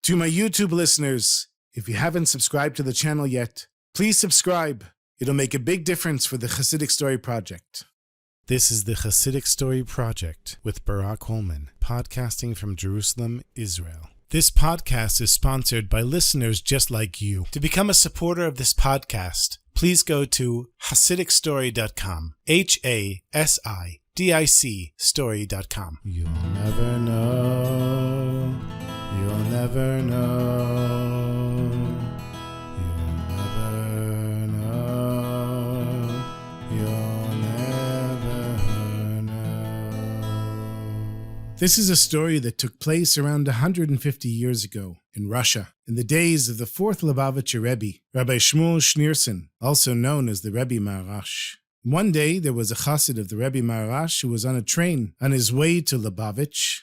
To my YouTube listeners, if you haven't subscribed to the channel yet, please subscribe. It'll make a big difference for the Chassidic Story Project. This is the Chassidic Story Project with Barak Hullman, podcasting from Jerusalem, Israel. This podcast is sponsored by listeners just like you. To become a supporter of this podcast, please go to HasidicStory.com, HASIDIC story.com. You'll never know, you'll never know, you'll never know, you'll never know. This is a story that took place around 150 years ago in Russia, in the days of the fourth Lubavitcher Rebbe, Rabbi Shmuel Schneerson, also known as the Rebbe Maharash. One day, there was a Chassid of the Rebbe Maharash who was on a train on his way to Lubavitch.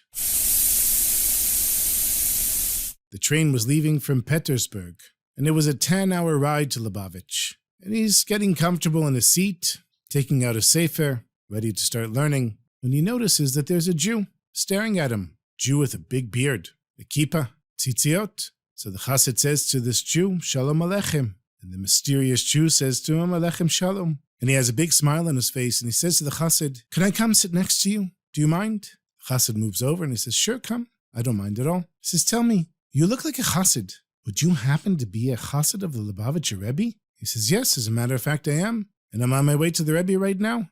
The train was leaving from Petersburg, and it was a 10-hour ride to Lubavitch. And he's getting comfortable in his seat, taking out a sefer, ready to start learning, when he notices that there's a Jew staring at him. Jew with a big beard, a kippah, tzitziot. So the Chassid says to this Jew, Shalom Aleichem. And the mysterious Jew says to him, Aleichem Shalom. And he has a big smile on his face, and he says to the Chassid, can I come sit next to you? Do you mind? The Chassid moves over and he says, sure, come. I don't mind at all. He says, tell me, you look like a Chassid. Would you happen to be a Chassid of the Lubavitcher Rebbe? He says, yes, as a matter of fact, I am. And I'm on my way to the Rebbe right now.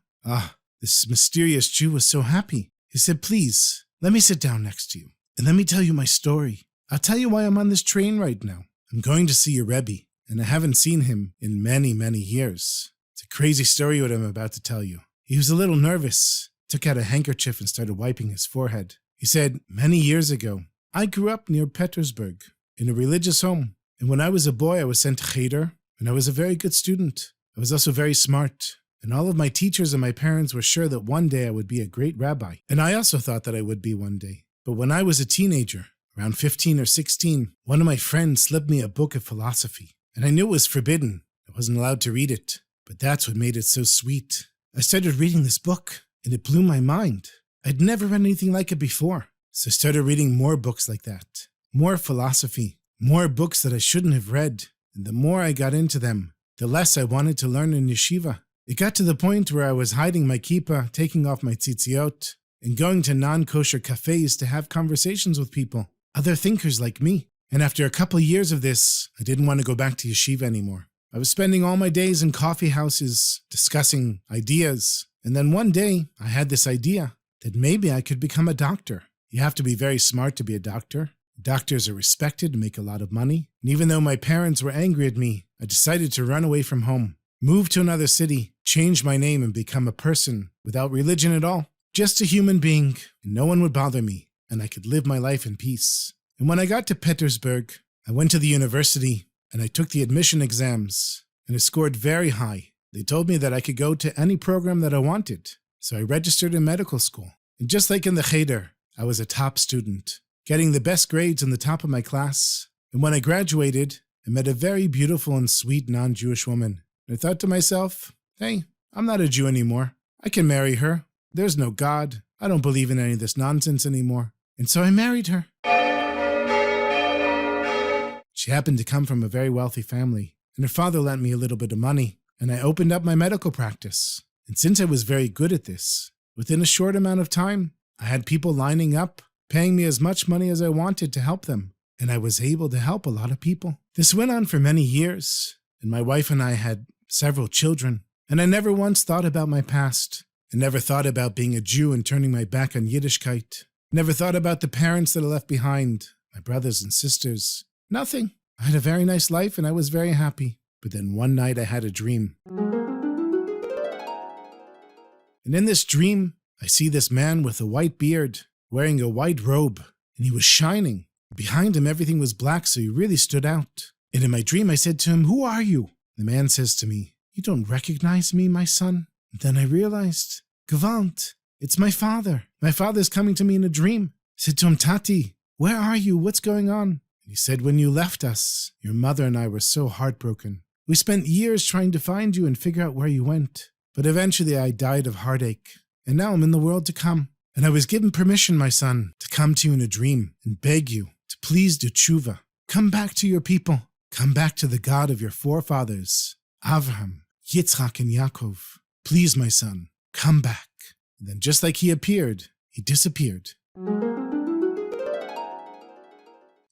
This mysterious Jew was so happy. He said, please, let me sit down next to you, and let me tell you my story. I'll tell you why I'm on this train right now. I'm going to see your Rebbe, and I haven't seen him in many, many years. It's a crazy story what I'm about to tell you. He was a little nervous, took out a handkerchief and started wiping his forehead. He said, many years ago, I grew up near Petersburg in a religious home. And when I was a boy, I was sent to Cheder, and I was a very good student. I was also very smart. And all of my teachers and my parents were sure that one day I would be a great rabbi. And I also thought that I would be one day. But when I was a teenager, around 15 or 16, one of my friends slipped me a book of philosophy. And I knew it was forbidden. I wasn't allowed to read it. But that's what made it so sweet. I started reading this book, and it blew my mind. I'd never read anything like it before. So I started reading more books like that. More philosophy. More books that I shouldn't have read. And the more I got into them, the less I wanted to learn in yeshiva. It got to the point where I was hiding my kippah, taking off my tzitziot, and going to non-kosher cafes to have conversations with people, other thinkers like me. And after a couple years of this, I didn't want to go back to yeshiva anymore. I was spending all my days in coffee houses, discussing ideas. And then one day, I had this idea that maybe I could become a doctor. You have to be very smart to be a doctor. Doctors are respected and make a lot of money. And even though my parents were angry at me, I decided to run away from home, move to another city, change my name and become a person without religion at all. Just a human being, and no one would bother me, and I could live my life in peace. And when I got to Petersburg, I went to the university, and I took the admission exams, and I scored very high. They told me that I could go to any program that I wanted, so I registered in medical school. And just like in the Cheder, I was a top student, getting the best grades in the top of my class. And when I graduated, I met a very beautiful and sweet non-Jewish woman. And I thought to myself, hey, I'm not a Jew anymore. I can marry her. There's no God. I don't believe in any of this nonsense anymore. And so I married her. She happened to come from a very wealthy family, and her father lent me a little bit of money, and I opened up my medical practice. And since I was very good at this, within a short amount of time, I had people lining up, paying me as much money as I wanted to help them, and I was able to help a lot of people. This went on for many years, and my wife and I had several children, and I never once thought about my past. I never thought about being a Jew and turning my back on Yiddishkeit. Never thought about the parents that I left behind, my brothers and sisters. Nothing. I had a very nice life and I was very happy. But then one night I had a dream. And in this dream, I see this man with a white beard, wearing a white robe, and he was shining. Behind him, everything was black, so he really stood out. And in my dream, I said to him, who are you? The man says to me, you don't recognize me, my son? And then I realized, Gewalt, it's my father. My father's coming to me in a dream. I said to him, Tati, where are you? What's going on? And he said, when you left us, your mother and I were so heartbroken. We spent years trying to find you and figure out where you went. But eventually I died of heartache. And now I'm in the world to come. And I was given permission, my son, to come to you in a dream and beg you to please do tshuva. Come back to your people. Come back to the God of your forefathers, Avraham, Yitzchak, and Yaakov. Please, my son, come back. And then just like he appeared, he disappeared.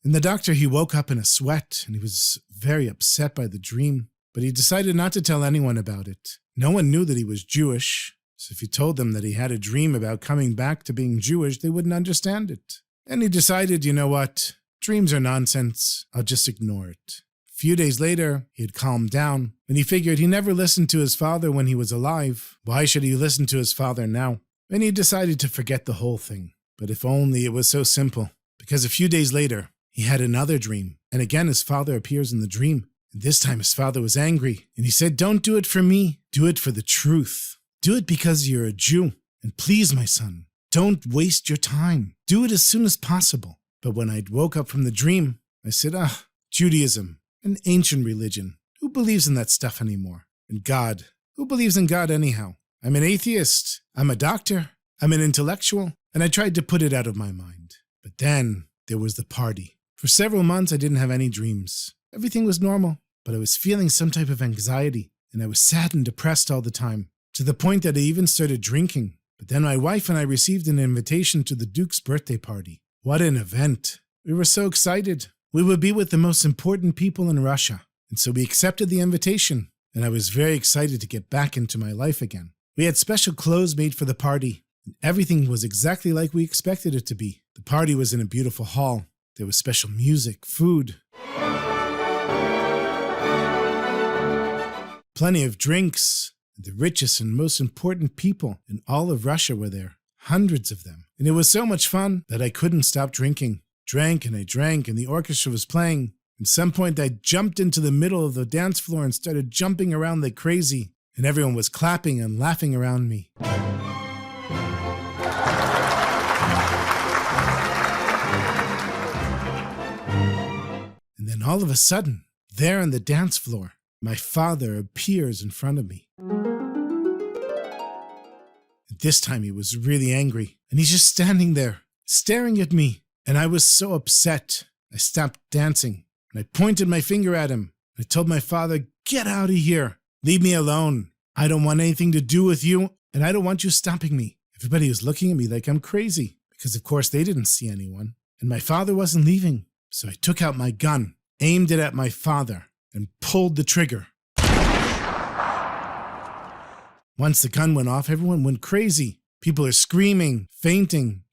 And the doctor, he woke up in a sweat, and he was very upset by the dream, but he decided not to tell anyone about it. No one knew that he was Jewish, so if he told them that he had a dream about coming back to being Jewish, they wouldn't understand it. And he decided, you know what? Dreams are nonsense. I'll just ignore it. A few days later, he had calmed down, and he figured he never listened to his father when he was alive. Why should he listen to his father now? And he decided to forget the whole thing. But if only it was so simple. Because a few days later, he had another dream, and again his father appears in the dream. And this time his father was angry, and he said, "Don't do it for me. Do it for the truth. Do it because you're a Jew. And please, my son, don't waste your time. Do it as soon as possible." But when I woke up from the dream, I said, Judaism, an ancient religion. Who believes in that stuff anymore? And God. Who believes in God anyhow? I'm an atheist. I'm a doctor. I'm an intellectual. And I tried to put it out of my mind. But then there was the party. For several months, I didn't have any dreams. Everything was normal, but I was feeling some type of anxiety, and I was sad and depressed all the time, to the point that I even started drinking. But then my wife and I received an invitation to the Duke's birthday party. What an event. We were so excited. We would be with the most important people in Russia. And so we accepted the invitation, and I was very excited to get back into my life again. We had special clothes made for the party, and everything was exactly like we expected it to be. The party was in a beautiful hall. There was special music, food, plenty of drinks. The richest and most important people in all of Russia were there. Hundreds of them. And it was so much fun that I couldn't stop drinking. Drank and I drank, and the orchestra was playing. At some point, I jumped into the middle of the dance floor and started jumping around like crazy. And everyone was clapping and laughing around me. And then all of a sudden, there on the dance floor, my father appears in front of me. This time he was really angry, and he's just standing there, staring at me. And I was so upset, I stopped dancing, and I pointed my finger at him. I told my father, "Get out of here. Leave me alone. I don't want anything to do with you, and I don't want you stopping me." Everybody was looking at me like I'm crazy, because of course they didn't see anyone. And my father wasn't leaving, so I took out my gun, aimed it at my father, and pulled the trigger. Once the gun went off, everyone went crazy. People are screaming, fainting,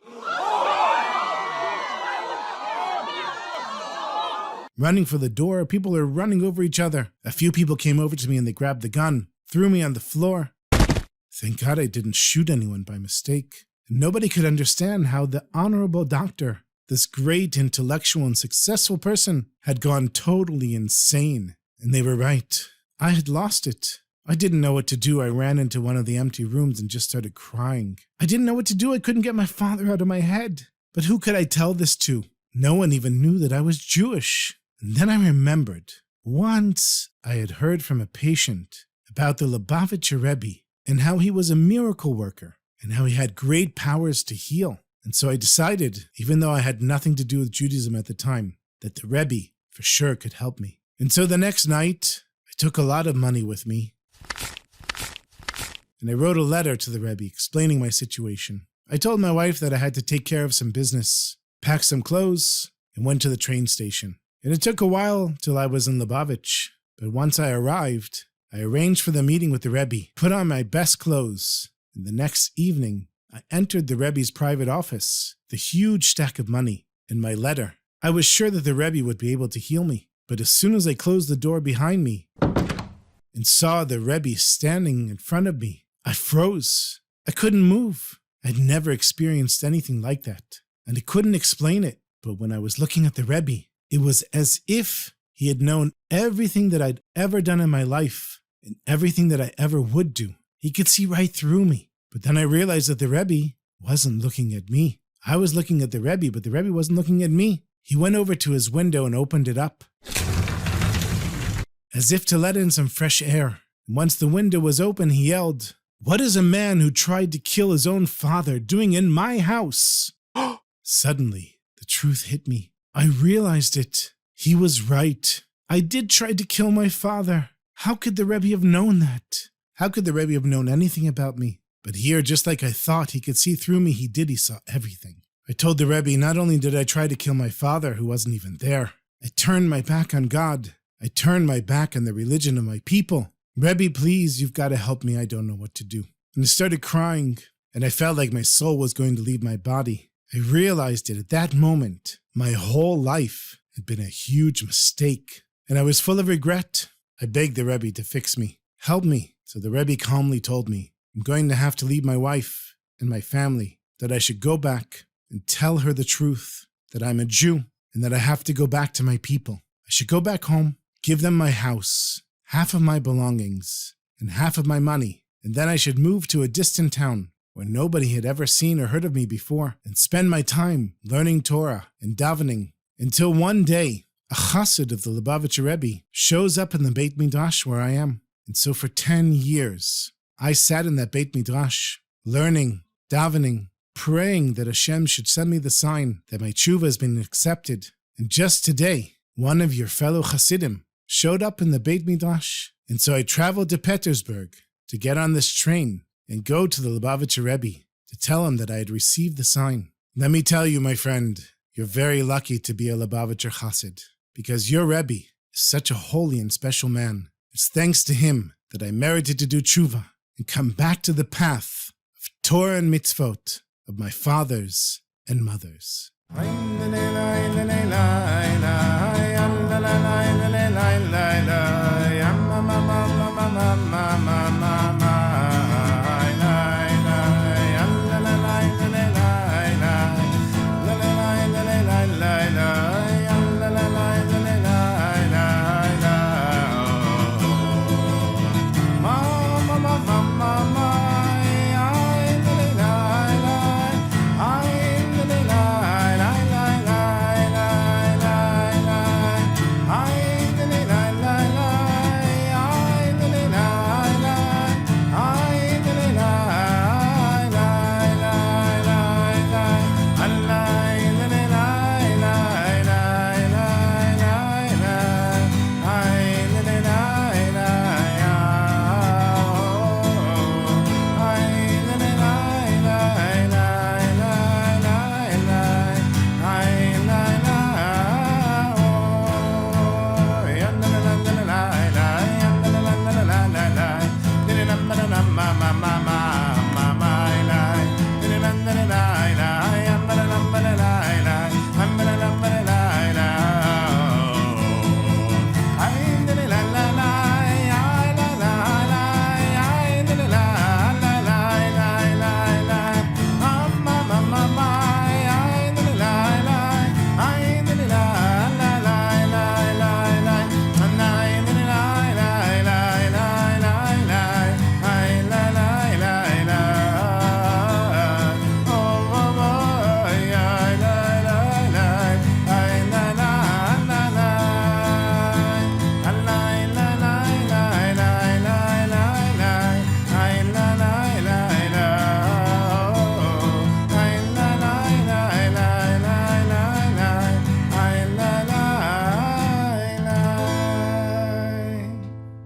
running for the door. People are running over each other. A few people came over to me and they grabbed the gun, threw me on the floor. Thank God I didn't shoot anyone by mistake. And nobody could understand how the honorable doctor, this great intellectual and successful person, had gone totally insane. And they were right. I had lost it. I didn't know what to do. I ran into one of the empty rooms and just started crying. I didn't know what to do. I couldn't get my father out of my head. But who could I tell this to? No one even knew that I was Jewish. And then I remembered. Once I had heard from a patient about the Lubavitcher Rebbe and how he was a miracle worker and how he had great powers to heal. And so I decided, even though I had nothing to do with Judaism at the time, that the Rebbe for sure could help me. And so the next night, I took a lot of money with me. And I wrote a letter to the Rebbe explaining my situation. I told my wife that I had to take care of some business, packed some clothes, and went to the train station. And it took a while till I was in Lubavitch. But once I arrived, I arranged for the meeting with the Rebbe, put on my best clothes, and the next evening, I entered the Rebbe's private office, the huge stack of money, and my letter. I was sure that the Rebbe would be able to heal me. But as soon as I closed the door behind me and saw the Rebbe standing in front of me, I froze. I couldn't move. I'd never experienced anything like that, and I couldn't explain it. But when I was looking at the Rebbe, it was as if he had known everything that I'd ever done in my life and everything that I ever would do. He could see right through me. But then I realized that the Rebbe wasn't looking at me. I was looking at the Rebbe, but the Rebbe wasn't looking at me. He went over to his window and opened it up, as if to let in some fresh air. And once the window was open, he yelled, "What is a man who tried to kill his own father doing in my house?" Suddenly, the truth hit me. I realized it. He was right. I did try to kill my father. How could the Rebbe have known that? How could the Rebbe have known anything about me? But here, just like I thought he could see through me, he did. He saw everything. I told the Rebbe, not only did I try to kill my father, who wasn't even there, I turned my back on God. I turned my back on the religion of my people. Rebbe, please, you've got to help me. I don't know what to do. And I started crying, and I felt like my soul was going to leave my body. I realized it at that moment. My whole life had been a huge mistake, and I was full of regret. I begged the Rebbe to fix me. Help me. So the Rebbe calmly told me, I'm going to have to leave my wife and my family, that I should go back and tell her the truth, that I'm a Jew, and that I have to go back to my people. I should go back home, give them my house, half of my belongings, and half of my money, and then I should move to a distant town where nobody had ever seen or heard of me before, and spend my time learning Torah and davening, until one day a chassid of the Lubavitcher Rebbe shows up in the Beit Midrash where I am. And so for 10 years, I sat in that Beit Midrash, learning, davening, praying that Hashem should send me the sign that my tshuva has been accepted. And just today, one of your fellow Chassidim showed up in the Beit Midrash. And so I traveled to Petersburg to get on this train and go to the Lubavitcher Rebbe to tell him that I had received the sign. Let me tell you, my friend, you're very lucky to be a Lubavitcher Chassid, because your Rebbe is such a holy and special man. It's thanks to him that I merited to do tshuva and come back to the path of Torah and mitzvot of my fathers and mothers.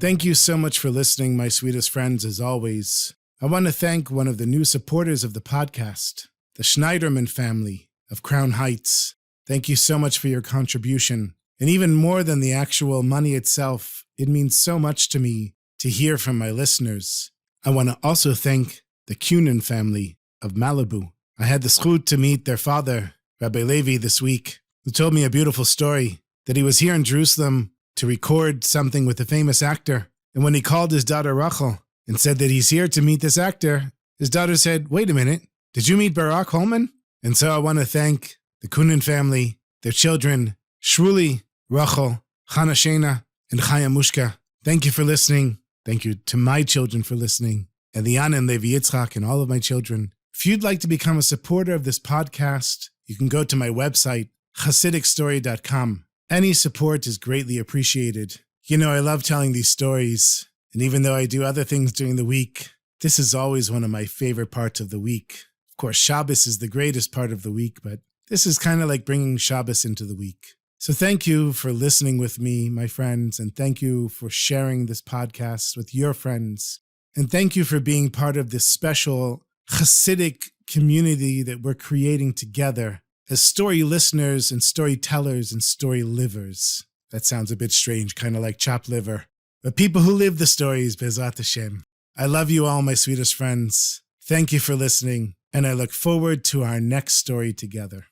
Thank you so much for listening, my sweetest friends, as always. I want to thank one of the new supporters of the podcast, the Schneiderman family of Crown Heights. Thank you so much for your contribution. And even more than the actual money itself, it means so much to me to hear from my listeners. I want to also thank the Cunin family of Malibu. I had the zchut to meet their father, Rabbi Levi, this week, who told me a beautiful story that he was here in Jerusalem to record something with a famous actor. And when he called his daughter Rachel and said that he's here to meet this actor, his daughter said, "Wait a minute, did you meet Barak Hullman?" And so I want to thank the Kunin family, their children, Shmuli, Rachel, Chana Shena, and Chaya Mushka. Thank you for listening. Thank you to my children for listening, and Liana and Levi Yitzchak and all of my children. If you'd like to become a supporter of this podcast, you can go to my website, ChassidicStory.com. Any support is greatly appreciated. You know, I love telling these stories, and even though I do other things during the week, this is always one of my favorite parts of the week. Of course, Shabbos is the greatest part of the week, but This is kind of like bringing Shabbos into the week. So thank you for listening with me, my friends, and thank you for sharing this podcast with your friends. And thank you for being part of this special Chassidic community that we're creating together as story listeners and storytellers and story livers. That sounds a bit strange, kind of like chopped liver. But people who live the stories, Bezrat Hashem. I love you all, my sweetest friends. Thank you for listening, and I look forward to our next story together.